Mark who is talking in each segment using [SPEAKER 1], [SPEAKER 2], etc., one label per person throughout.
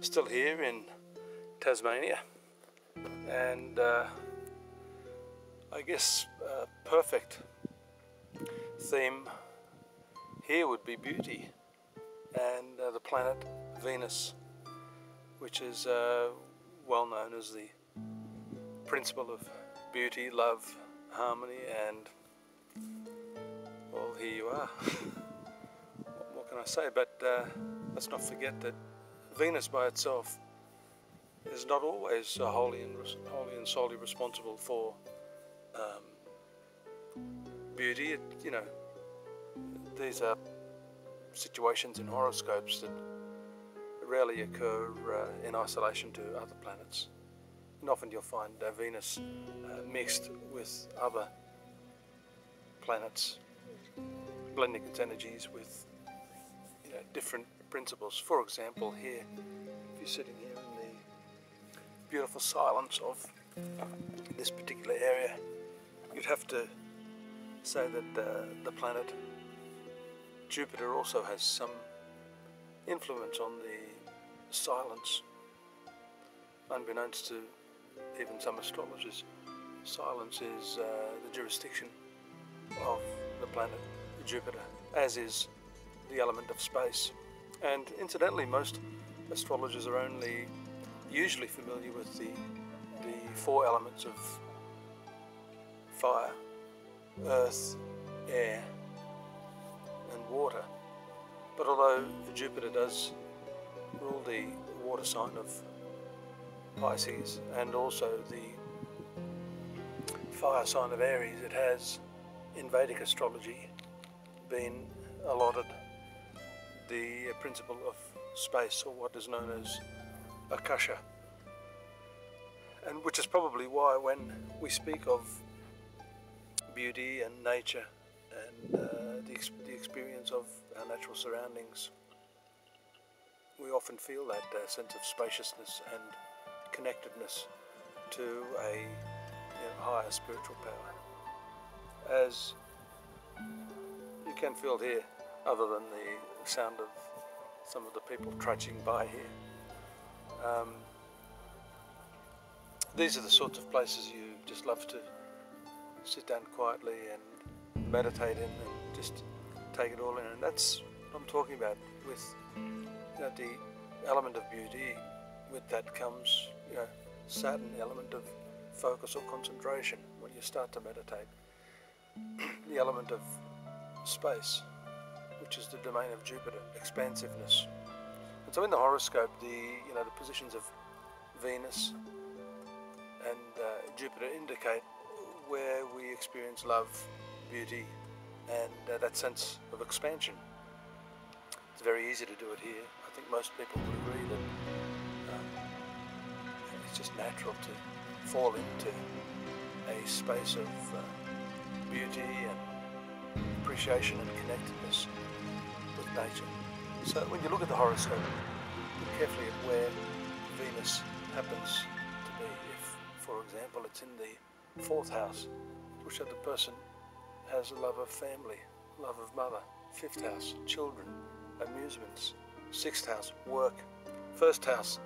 [SPEAKER 1] still here in Tasmania, and I guess a perfect theme here would be beauty and the planet Venus, which is well known as the principle of beauty, love, harmony, and well, here you are. What can I say? But let's not forget that Venus by itself is not always wholly and solely responsible for beauty. These are situations in horoscopes that rarely occur in isolation to other planets. And often you'll find Venus mixed with other planets, blending its energies with different principles. For example, here, if you're sitting here in the beautiful silence of this particular area, you'd have to say that the planet Jupiter also has some influence on the silence. Unbeknownst to even some astrologers, silence is the jurisdiction of the planet Jupiter, as is the element of space. And incidentally, most astrologers are only usually familiar with the four elements of fire, earth, air, and water. But although Jupiter does rule the water sign of Pisces and also the fire sign of Aries, it has in Vedic astrology been allotted the principle of space, or what is known as Akasha, and which is probably why when we speak of beauty and nature and the experience of our natural surroundings, we often feel that sense of spaciousness and connectedness to a higher spiritual power, as you can feel here, other than the sound of some of the people trudging by here. These are the sorts of places you just love to sit down quietly and meditate in and just take it all in, and that's what I'm talking about with the element of beauty. With that comes certain element of focus or concentration when you start to meditate. The element of space, which is the domain of Jupiter, expansiveness. And so in the horoscope, the positions of Venus and Jupiter indicate where we experience love, beauty, and that sense of expansion. It's very easy to do it here. I think most people would agree that it's just natural to fall into a space of beauty and appreciation and connectedness with nature. So when you look at the horoscope, look carefully at where Venus happens to be. If, for example, it's in the 4th house, which the person has a love of family, love of mother. 5th house, children, amusements. 6th house, work. 1st house,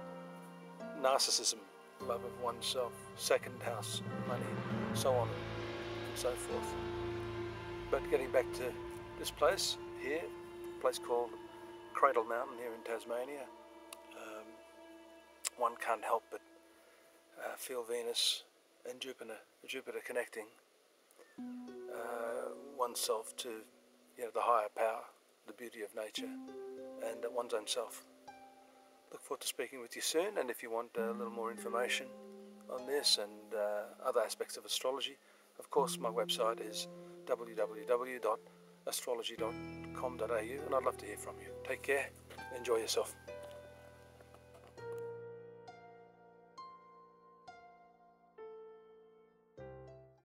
[SPEAKER 1] narcissism, love of oneself. 2nd house, money, so on and so forth. But getting back to this place here, a place called Cradle Mountain here in Tasmania, one can't help but feel Venus and Jupiter connecting oneself to the higher power, the beauty of nature, and one's own self. Look forward to speaking with you soon, and if you want a little more information on this and other aspects of astrology, of course my website is www.astrology.com.au, and I'd love to hear from you. Take care, enjoy yourself.